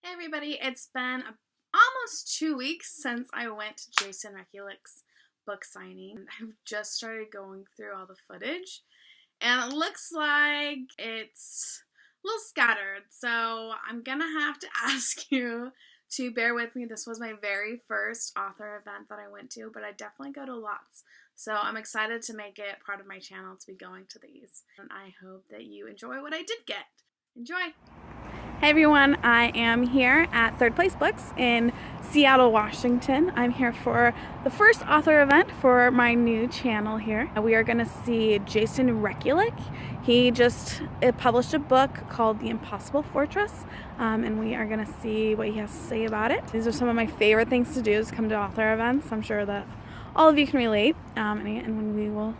Hey everybody, it's been almost 2 weeks since I went to Jason Rekulak's book signing. I've just started going through all the footage and it looks like it's a little scattered, so I'm gonna have to ask you to bear with me. This was my very first author event that I went to, but I definitely go to lots. So I'm excited to make it part of my channel to be going to these. And I hope that you enjoy what I did get. Enjoy! Hey everyone, I am here at Third Place Books in Seattle, Washington. I'm here for the first author event for my new channel here. We are going to see Jason Rekulak. He just published a book called The Impossible Fortress, and we are going to see what he has to say about it. These are some of my favorite things to do, is come to author events. I'm sure that all of you can relate, and we will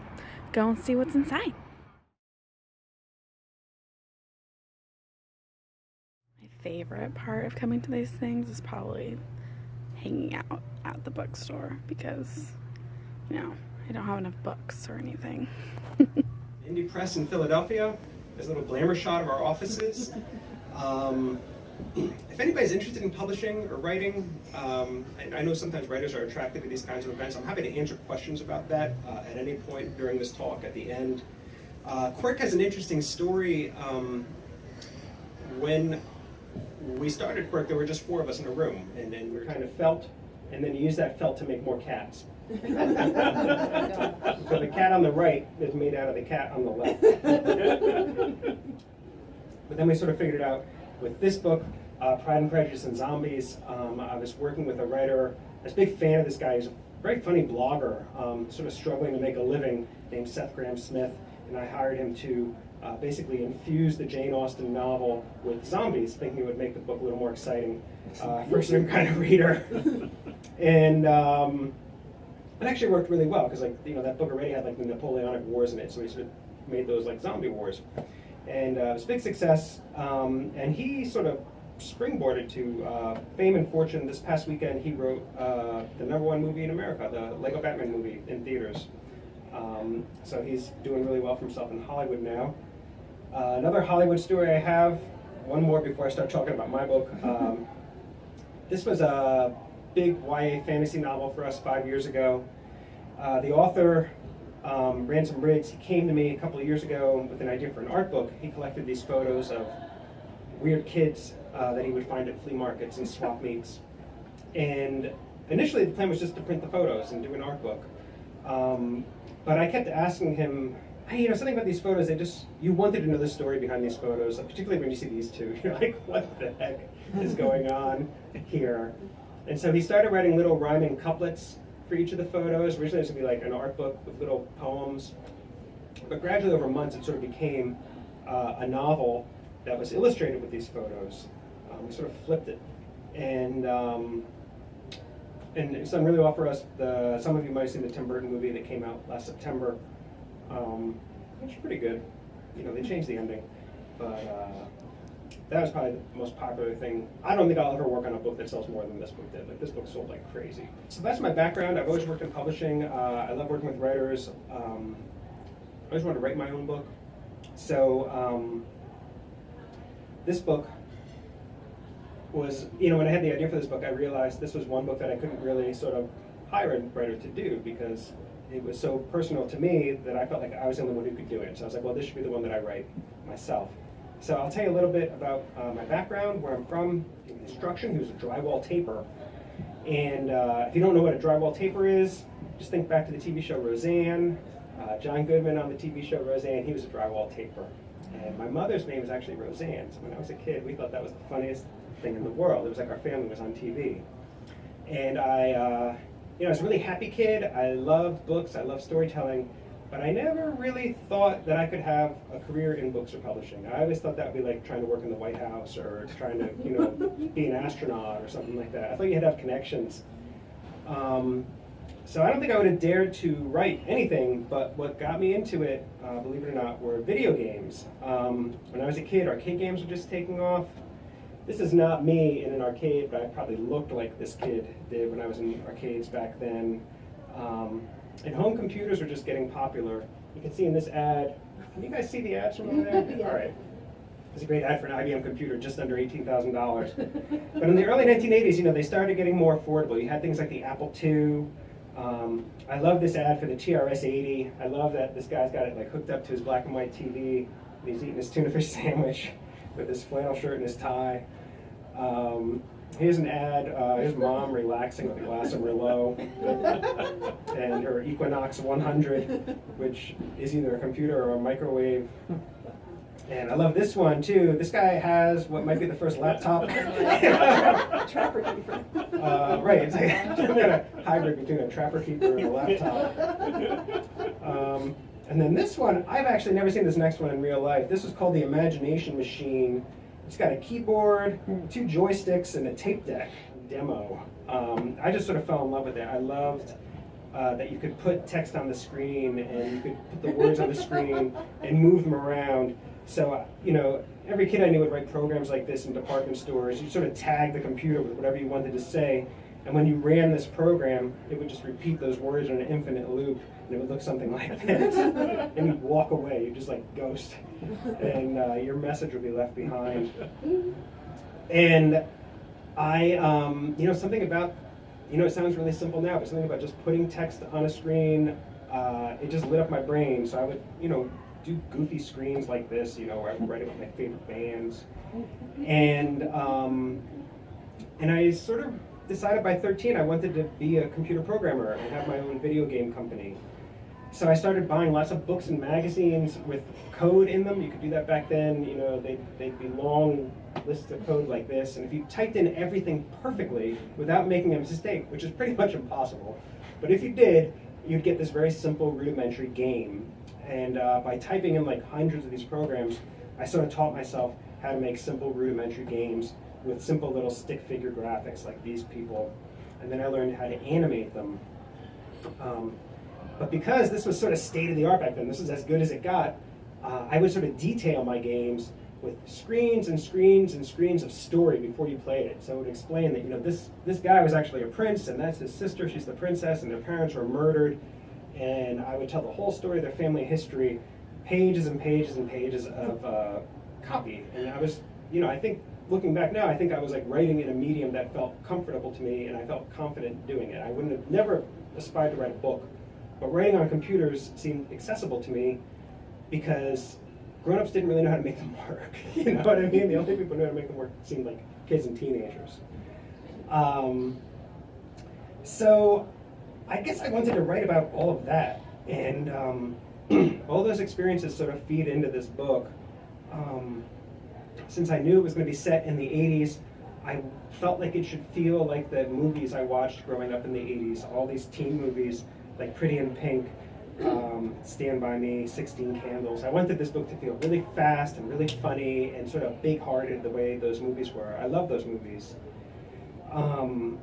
go and see what's inside. Favorite part of coming to these things is probably hanging out at the bookstore because, you know, I don't have enough books or anything. Indie Press in Philadelphia. There's a little glamour shot of our offices. If anybody's interested in publishing or writing, I know sometimes writers are attracted to these kinds of events. I'm happy to answer questions about that at any point during this talk at the end. Quirk has an interesting story. When we started Quirk, there were just 4 of us in a room, and then we kind of felt, and then you use that felt to make more cats. So the cat on the right is made out of the cat on the left. But then we sort of figured it out with this book, Pride and Prejudice and Zombies. I was working with a writer. I was a big fan of this guy. He's a very funny blogger, sort of struggling to make a living, named Seth Grahame-Smith, and I hired him to basically infuse the Jane Austen novel with zombies, thinking it would make the book a little more exciting for a certain kind of reader. And it actually worked really well because, that book already had the Napoleonic Wars in it, so we sort of made those like zombie wars, and it was a big success. And he sort of springboarded to fame and fortune. This past weekend, he wrote the #1 movie in America, the Lego Batman movie, in theaters. So he's doing really well for himself in Hollywood now. Another Hollywood story I have, one more before I start talking about my book. This was a big YA fantasy novel for us 5 years ago. The author, Ransom Riggs, he came to me a couple of years ago with an idea for an art book. He collected these photos of weird kids that he would find at flea markets and swap meets. And initially the plan was just to print the photos and do an art book. But I kept asking him, hey, something about these photos, you wanted to know the story behind these photos, particularly when you see these two. You're like, what the heck is going on here? And so he started writing little rhyming couplets for each of the photos. Originally it was going to be like an art book with little poems. But gradually over months it sort of became a novel that was illustrated with these photos. We sort of flipped it. And it's done really well for us. Some of you might have seen the Tim Burton movie that came out last September. Which is pretty good. They changed the ending. But that was probably the most popular thing. I don't think I'll ever work on a book that sells more than this book did. This book sold like crazy. So that's my background. I've always worked in publishing. I love working with writers. I always wanted to write my own book. So this book was, when I had the idea for this book, I realized this was one book that I couldn't really sort of hire a writer to do because it was so personal to me that I felt like I was the only one who could do it. So I was like, well, this should be the one that I write myself. So I'll tell you a little bit about my background, where I'm from, in construction. He was a drywall taper. And if you don't know what a drywall taper is, just think back to the TV show Roseanne. John Goodman on the TV show Roseanne, he was a drywall taper. And my mother's name is actually Roseanne. So when I was a kid, we thought that was the funniest thing in the world. It was like our family was on TV. And I was a really happy kid. I loved books, I loved storytelling, but I never really thought that I could have a career in books or publishing. I always thought that would be like trying to work in the White House or trying to, be an astronaut or something like that. I thought you had to have connections. So I don't think I would have dared to write anything, but what got me into it, believe it or not, were video games. When I was a kid, arcade games were just taking off. This is not me in an arcade, but I probably looked like this kid did when I was in arcades back then. And home computers were just getting popular. You can see in this ad, can you guys see the ads from over there? Yeah. All right. It's a great ad for an IBM computer, just under $18,000. But in the early 1980s, you know, they started getting more affordable. You had things like the Apple II. I love this ad for the TRS-80. I love that this guy's got it like hooked up to his black and white TV. And he's eating his tuna fish sandwich with his flannel shirt and his tie. Here's an ad. Here's mom relaxing with a glass of Merlot and her Equinox 100, which is either a computer or a microwave. And I love this one too. This guy has what might be the first laptop. Trapper keeper. Right, it's like a hybrid between a trapper keeper and a laptop. And then this one, I've actually never seen this next one in real life. This was called the Imagination Machine. It's got a keyboard, 2 joysticks, and a tape deck demo. I just sort of fell in love with it. I loved that you could put text on the screen and you could put the words on the screen and move them around. So, you know, every kid I knew would write programs like this in department stores. You sort of tag the computer with whatever you wanted to say, and when you ran this program, it would just repeat those words in an infinite loop, and it would look something like this. And you'd walk away, you'd just like ghost, and your message would be left behind. And I, you know, something about, you know, it sounds really simple now, but something about just putting text on a screen, it just lit up my brain. So I would, you know, do goofy screens like this, you know, where I would write about my favorite bands. And I sort of decided by 13 I wanted to be a computer programmer and have my own video game company. So I started buying lots of books and magazines with code in them. You could do that back then, you know, they'd be long lists of code like this. And if you typed in everything perfectly without making a mistake, which is pretty much impossible, but if you did, you'd get this very simple rudimentary game. And by typing in like hundreds of these programs, I sort of taught myself how to make simple rudimentary games with simple little stick figure graphics like these people. And then I learned how to animate them. But because this was sort of state of the art back then, this was as good as it got, I would sort of detail my games with screens and screens and screens of story before you played it. So it would explain that, you know, this guy was actually a prince, and that's his sister, she's the princess, and their parents were murdered. And I would tell the whole story of their family history, pages and pages and pages of copy. And I was, you know, I think, looking back now, I think I was like writing in a medium that felt comfortable to me, and I felt confident doing it. I wouldn't have never aspired to write a book, but writing on computers seemed accessible to me because grown-ups didn't really know how to make them work. You know what I mean? The only people who knew how to make them work seemed like kids and teenagers. So I guess I wanted to write about all of that, and all those experiences sort of feed into this book. Since I knew it was going to be set in the 80s, I felt like it should feel like the movies I watched growing up in the 80s, all these teen movies like Pretty in Pink, Stand By Me, 16 Candles. I wanted this book to feel really fast and really funny and sort of big-hearted the way those movies were. I love those movies. I'll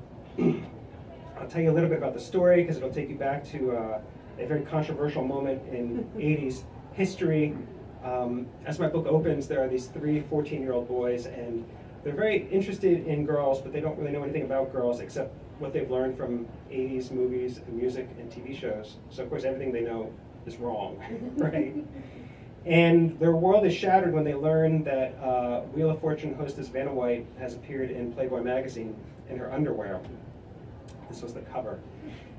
tell you a little bit about the story because it'll take you back to a very controversial moment in 80s history. As my book opens, there are these 3 14-year-old boys, and they're very interested in girls, but they don't really know anything about girls except what they've learned from 80s movies and music and TV shows. So of course everything they know is wrong, right? And their world is shattered when they learn that Wheel of Fortune hostess Vanna White has appeared in Playboy magazine in her underwear. This was the cover.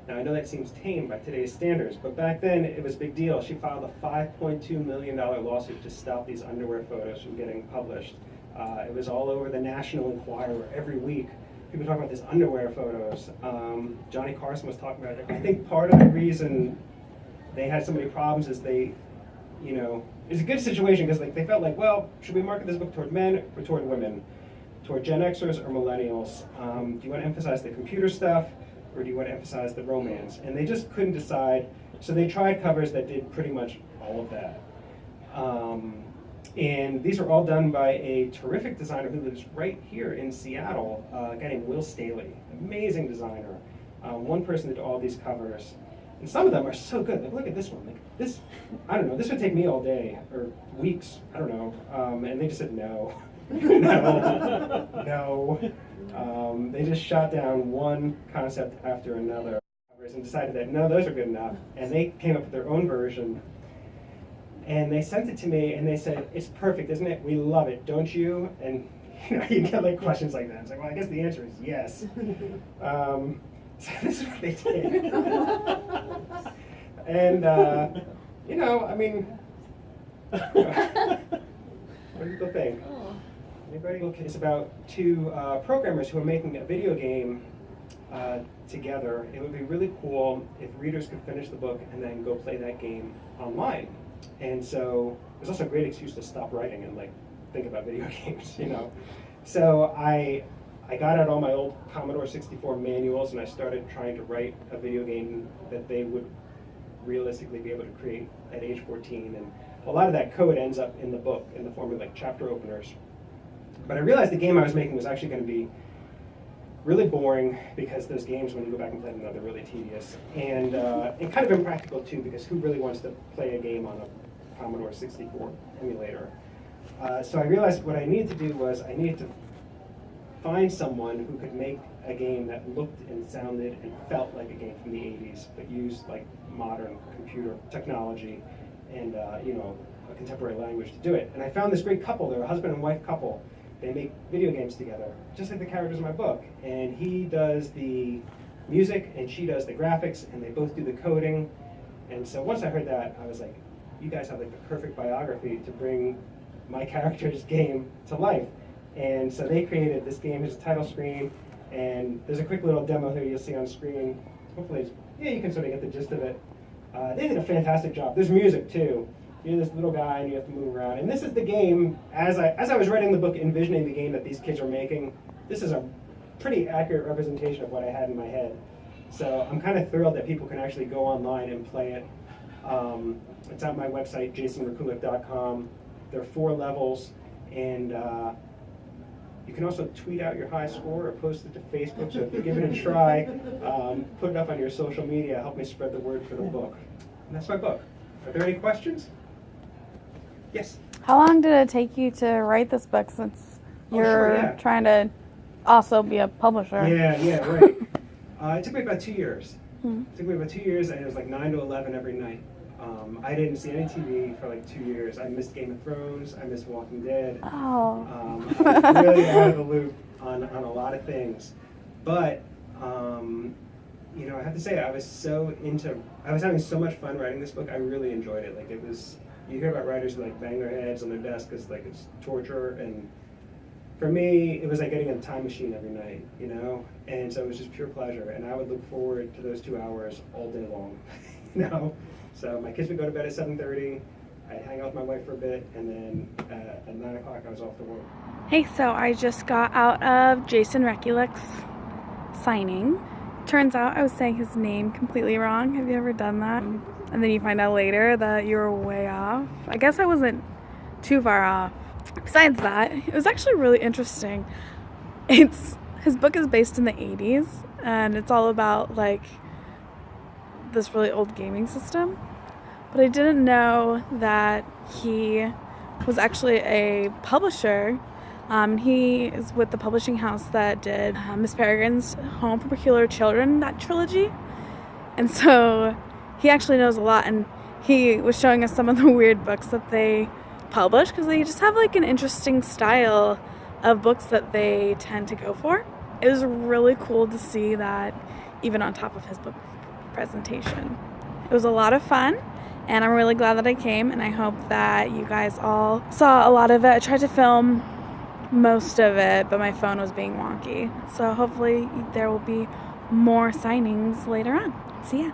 Now, I know that seems tame by today's standards, but back then it was a big deal. She filed a $5.2 million lawsuit to stop these underwear photos from getting published. It was all over the National Enquirer every week. People talking about these underwear photos. Johnny Carson was talking about it. I think part of the reason they had so many problems is they, you know, it's a good situation because like they felt like, well, should we market this book toward men or toward women? Toward Gen Xers or millennials? Do you want to emphasize the computer stuff, or do you want to emphasize the romance? And they just couldn't decide, so they tried covers that did pretty much all of that. And these are all done by a terrific designer who lives right here in Seattle, a guy named Will Staley, amazing designer. One person did all these covers. And some of them are so good. Like, look at this one. Like this, I don't know, this would take me all day, or weeks, I don't know. And they just said no. No. They just shot down one concept after another and decided that no, those are good enough. And they came up with their own version. And they sent it to me, and they said, "It's perfect, isn't it? We love it, don't you?" And you get like questions like that. It's like, well, I guess the answer is yes. So this is what they did. And I mean, what do people think? Anybody? Okay, it's about two programmers who are making a video game together. It would be really cool if readers could finish the book and then go play that game online. And so there's also a great excuse to stop writing and like think about video games, So I got out all my old Commodore 64 manuals and I started trying to write a video game that they would realistically be able to create at age 14. And a lot of that code ends up in the book in the form of like chapter openers. But I realized the game I was making was actually going to be really boring because those games, when you go back and play them, they're really tedious. And kind of impractical too, because who really wants to play a game on a Commodore 64 emulator? So I realized what I needed to do was I needed to find someone who could make a game that looked and sounded and felt like a game from the 80s, but used like modern computer technology and a contemporary language to do it. And I found this great couple. They're a husband and wife couple. They make video games together, just like the characters in my book. And he does the music and she does the graphics, and they both do the coding. And so once I heard that, I was like, you guys have like the perfect biography to bring my character's game to life. And so they created this game. Here's a title screen, and there's a quick little demo here you'll see on screen. Hopefully, you can sort of get the gist of it. They did a fantastic job. There's music too. You're this little guy and you have to move around. And this is the game, as I was writing the book, envisioning the game that these kids are making, this is a pretty accurate representation of what I had in my head. So I'm kind of thrilled that people can actually go online and play it. It's on my website, jasonrekulak.com. There are 4 levels, and you can also tweet out your high score or post it to Facebook. So if you give it a try, put it up on your social media, help me spread the word for the book. And that's my book. Are there any questions? Yes? How long did it take you to write this book, since you're trying to also be a publisher? Yeah, right. It took me about 2 years. It took me about 2 years, and it was like 9 to 11 every night. I didn't see any TV for like 2 years. I missed Game of Thrones. I missed Walking Dead. Oh. I was really out of the loop on a lot of things. But, I have to say, I was having so much fun writing this book. I really enjoyed it. Like, it was, you hear about writers who like bang their heads on their desk because like it's torture, and for me, it was like getting a time machine every night, and so it was just pure pleasure, and I would look forward to those 2 hours all day long, So my kids would go to bed at 7:30, I'd hang out with my wife for a bit, and then at 9 o'clock I was off to work. Hey, so I just got out of Jason Rekulak's signing. Turns out I was saying his name completely wrong. Have you ever done that? And then you find out later that you were way off. I guess I wasn't too far off. Besides that, it was actually really interesting. His book is based in the 80s, and it's all about like this really old gaming system. But I didn't know that he was actually a publisher. He is with the publishing house that did Miss Peregrine's Home for Peculiar Children, that trilogy. And so he actually knows a lot, and he was showing us some of the weird books that they publish, because they just have like an interesting style of books that they tend to go for. It was really cool to see that even on top of his book presentation. It was a lot of fun, and I'm really glad that I came, and I hope that you guys all saw a lot of it. I tried to film most of it, but my phone was being wonky. So hopefully there will be more signings later on. See ya.